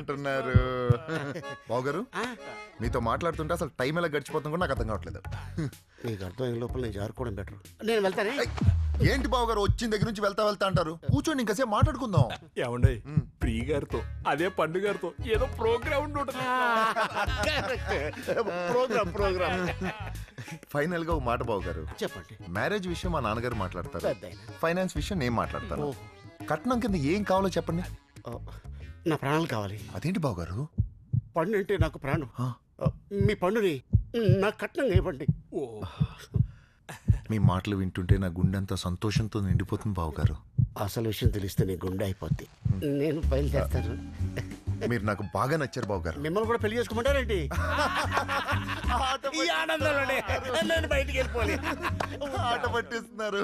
అంటున్నారు బావగారు. మీతో మాట్లాడుతుంటే అసలు టైం ఎలా గడిచిపోతుంది కూడా నాకు అర్థం కావట్లేదు. నీకు అర్థం అయిన లోపల నేను జారుకోవడం బెటర్. నేను వెళ్తానే. ఏంటి బావగారు వచ్చిన దగ్గర నుంచి వెళ్తా అంటారు? కూర్చోండి ఇంకాసేపు మాట్లాడుకుందాం. ఏమండి ప్రీ గారితో అదే పండు గారితో ఏదో ప్రోగ్రామ్ ప్రోగ్రామ్ ఫైనల్ గా ఒక మాట బావగారు చెప్పండి. మ్యారేజ్ విషయం మా నాన్నగారు మాట్లాడతారు, ఫైనాన్స్ విషయం నేను మాట్లాడతాను. కట్నం కింద ఏం కావాలో చెప్పండి. నా ప్రాణాలు కావాలి. అదేంటి బావగారు? పండు అంటే నాకు ప్రాణం. మీ పండుని నాకు కట్నంగా ఇవ్వండి. మీ మాటలు వింటుంటే నా గుండె అంతా సంతోషంతో నిండిపోతుంది బావగారు. అసలు విషయం తెలిస్తే నీ గుండె అయిపోద్ది. నేను బయలుదేరుతాను. మీరు నాకు బాగా నచ్చారు బావగారు. మిమ్మల్ని కూడా పెళ్లి చేసుకోమంటారేంటి? ఈ ఆనందంలోనే నేను బయటికి వెళ్ళిపోవాలి. ఆట పట్టిస్తున్నారు.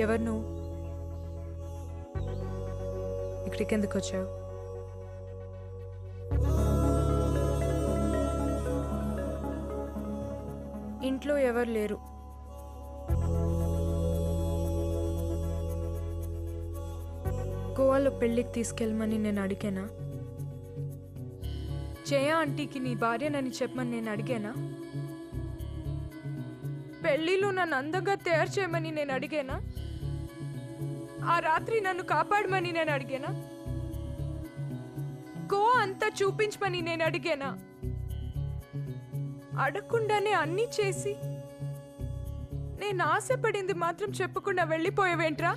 ఎవరు నువ్వు? ఇక్కడికి ఎందుకు వచ్చావు? ఇంట్లో ఎవరు లేరు. గోవాలో పెళ్ళికి తీసుకెళ్ళమని నేను అడిగానా? జయ ఆంటీకి నీ భార్యనని చెప్పమని నేను అడిగానా? పెళ్ళిలో నన్ను అందంగా తయారు చేయమని నేను అడిగానా? ఆ రాత్రి నన్ను కాపాడమని నేను అడిగానా? గోవా అంతా చూపించమని నేను అడిగానా? అడగకుండానే అన్నీ చేసి నేను ఆశపడింది మాత్రం చెప్పకుండా వెళ్ళిపోయేవేంట్రా?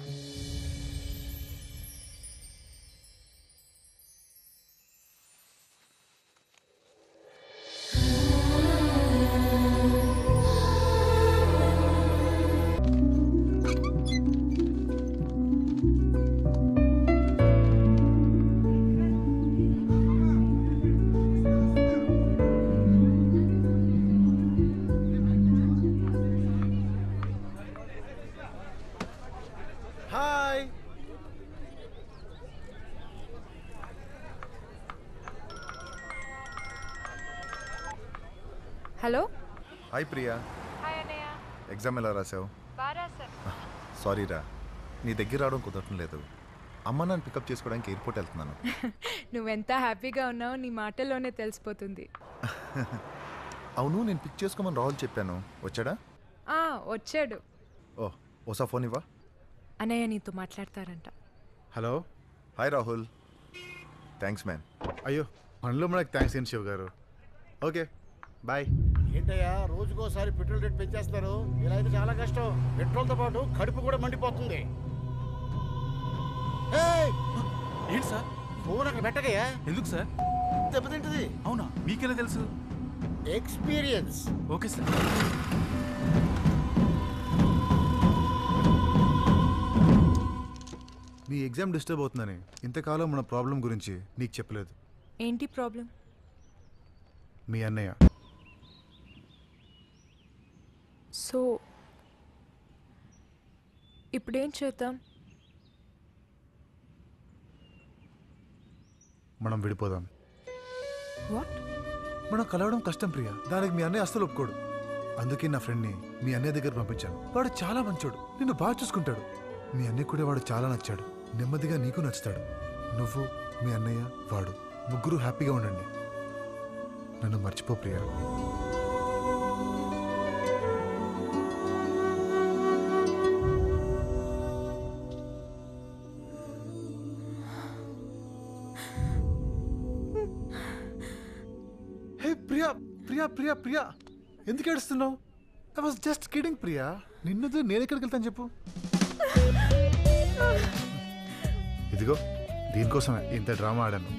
హలో. హాయ్ ప్రియా. హాయ్ అన్నయ్య. ఎగ్జామ్ ఎలా రాసావు? బాగా రాశాను. సారీ రా, నీ దగ్గర రావడం కుదరటం లేదు. అమ్మ నన్ను పికప్ చేసుకోవడానికి ఎయిర్పోర్ట్ వెళ్తున్నాను. నువ్వెంత హ్యాపీగా ఉన్నావో నీ మాటల్లోనే తెలిసిపోతుంది. అవును, నేను పిక్ చేసుకోమని రాహుల్ చెప్పాను, వచ్చాడా? వచ్చాడు. ఓ ఓసా ఫోన్ ఇవ్వా. అన్నయ్య నీతో మాట్లాడతారంట. Hello. Hi Rahul. Thanks man. అయ్యో పనిలో మనకు థ్యాంక్స్ ఏంటి శివ్ గారు. Okay bye. ఏంటయ్యా రోజుకోసారి పెట్రోల్ రేట్ పెంచేస్తారు? ఇలా అయితే చాలా కష్టం. పెట్రోల్తో పాటు కడుపు కూడా మండిపోతుంది. ఏంటి సార్? ఫోన్ అక్కడ పెట్టకయ్యా. ఎందుకు సార్? దెబ్బతింటది. అవునా, మీకెలా తెలుసు? ఎక్స్పీరియన్స్. Okay sir. నీ ఎగ్జామ్ డిస్టర్బ్ అవుతుందని ఇంతకాలం మన ప్రాబ్లం గురించి నీకు చెప్పలేదు. ఏంటి ప్రాబ్లం? మీ అన్నయ్య. సో ఇప్పుడేం చేద్దాం? మనం విడిపోదాం. వాట్? మనం కలవడం కష్టం ప్రియా, దానికి మీ అన్నయ్య అస్సలు ఒప్పుకోడు. అందుకే నా ఫ్రెండ్ని మీ అన్నయ్య దగ్గర పంపించాను. వాడు చాలా మంచోడు, నిన్ను బాగా చూసుకుంటాడు. మీ అన్నయ్య కూడా వాడు చాలా నచ్చాడు. నెమ్మదిగా నీకు నచ్చుతాడు. నువ్వు, మీ అన్నయ్య, వాడు ముగ్గురు హ్యాపీగా ఉండండి. నన్ను మర్చిపో ప్రియా. హే ప్రియా ప్రియా ప్రియా ప్రియా, ఎందుకు ఏడుస్తున్నావు? I was just kidding Priya. నిన్నది నేను ఎక్కడికి వెళ్తాను చెప్పు. ఇదిగో దీనికోసమే ఇంత డ్రామా ఆడాను.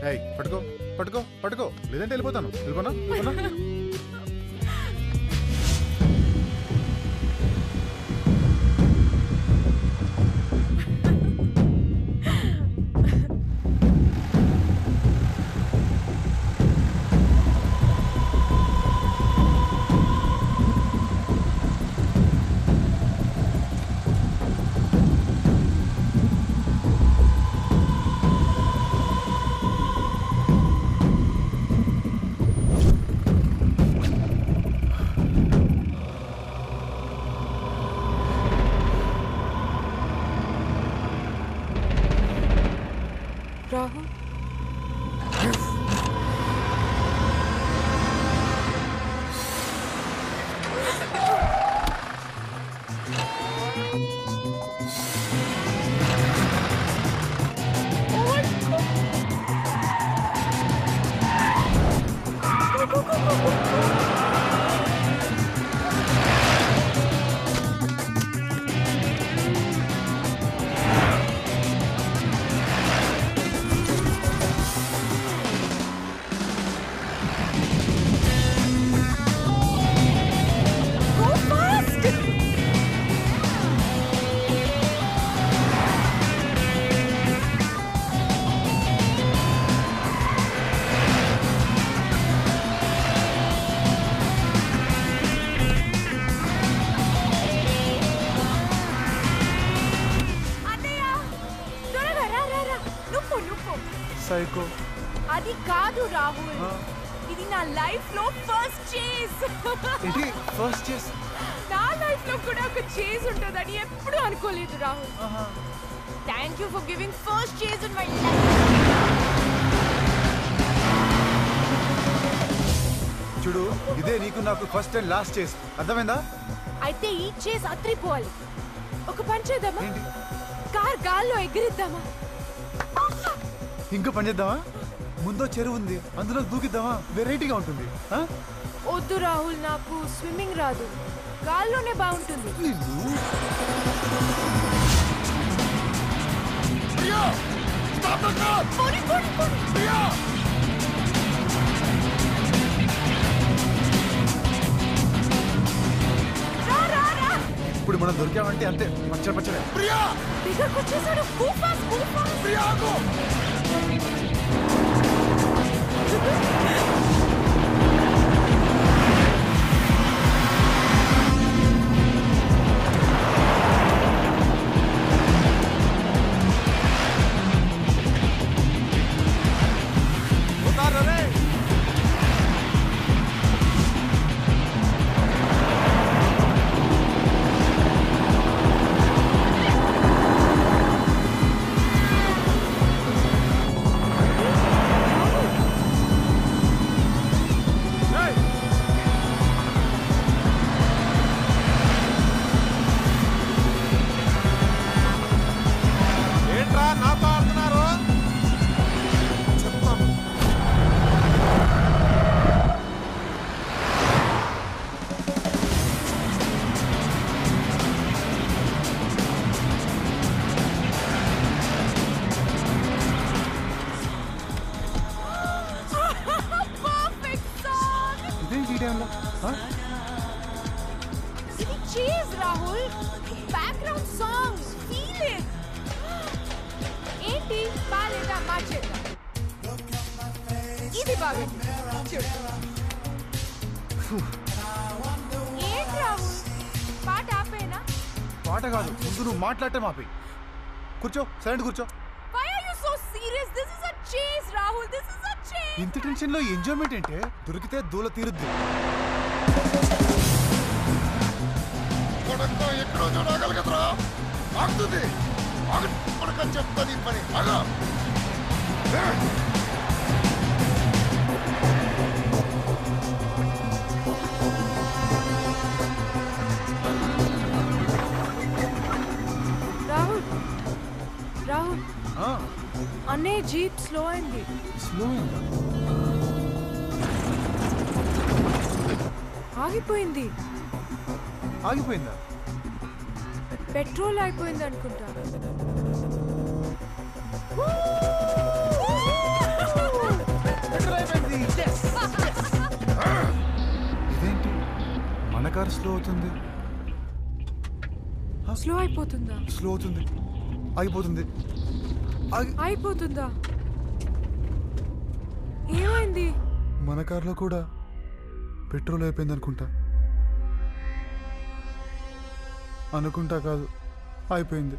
హే పట్టుకో పట్టుకో పట్టుకో, లేదంటే వెళ్ళిపోతాను. వెళ్ళిపోనా? అది కాదు రాహుల్, ఇది నా లైఫ్ లో ఫస్ట్ చేజ్. ఏంటి ఫస్ట్ చేస్? నా లైఫ్ లో కూడా ఒక చేజ్ ఉంటుందని ఎప్పుడు అనుకోలేదు Rahul. Thank you for giving first chase in my life. చూడు, ఇదే నీకు నాకు ఫస్ట్ అండ్ లాస్ట్ చేస్, అర్థమైందా? అయితే ఈ చేజ్ అత్రిపోవాలి. ఒక పని చేద్దామా? ఏంటి? కార్ గాల్లో ఎగిరిద్దామా? ఇంకా పని చేద్దామా? ముందో చెరువు ఉంది, అందులో దూకిద్దామా? వెరైటీగా ఉంటుంది. వద్దు రాహుల్, నాకు స్విమ్మింగ్ రాదు, గాల్లోనే బాగుంటుంది. పోనీ, పోనీ, పోనీ. రా, రా, రా. ఇప్పుడు మనం దొరికామంటే అంతే, పచ్చడి పచ్చడే. దగ్గరకు వచ్చేసాడు. Go fast, go fast. ఇది cheese, Rahul. Background song, feel it. ఏంటి బాలేదా? మార్చేద్దాం. ఇది బాగుంది, చూడు. ఏంటి రాహుల్, పాట ఆపేనా? పాట కాదు, ముందు నువ్వు మాట్లాడటం ఆపి. కూర్చో, సైలెంట్ కూర్చో. Why are you so serious? This is a chase, Rahul. This is a chase. ఇంత టెన్షన్ లో ఎంజాయ్మెంట్ ఏంటే? దొరికితే దూల తీరుద్ది. ఎక్కడో చూడగల కదరా, ఆగుతుంది. మనకని చెప్తాను ఈ పని. రాహుల్, రాహుల్, అనే జీప్ స్లో అయింది. స్లో ఆగిపోయింది. ఆగిపోయిందా? పెట్రోల్ అయిపోయింది అనుకుంటా. ఇదేంటి మన కార్ స్లో అవుతుంది? స్లో అయిపోతుందా? స్లో అవుతుంది, ఆగిపోతుంది. అయిపోతుందా? ఏమైంది? మన కార్లో కూడా పెట్రోల్ అయిపోయింది అనుకుంటా. అనుకుంటా కాదు, అయిపోయింది.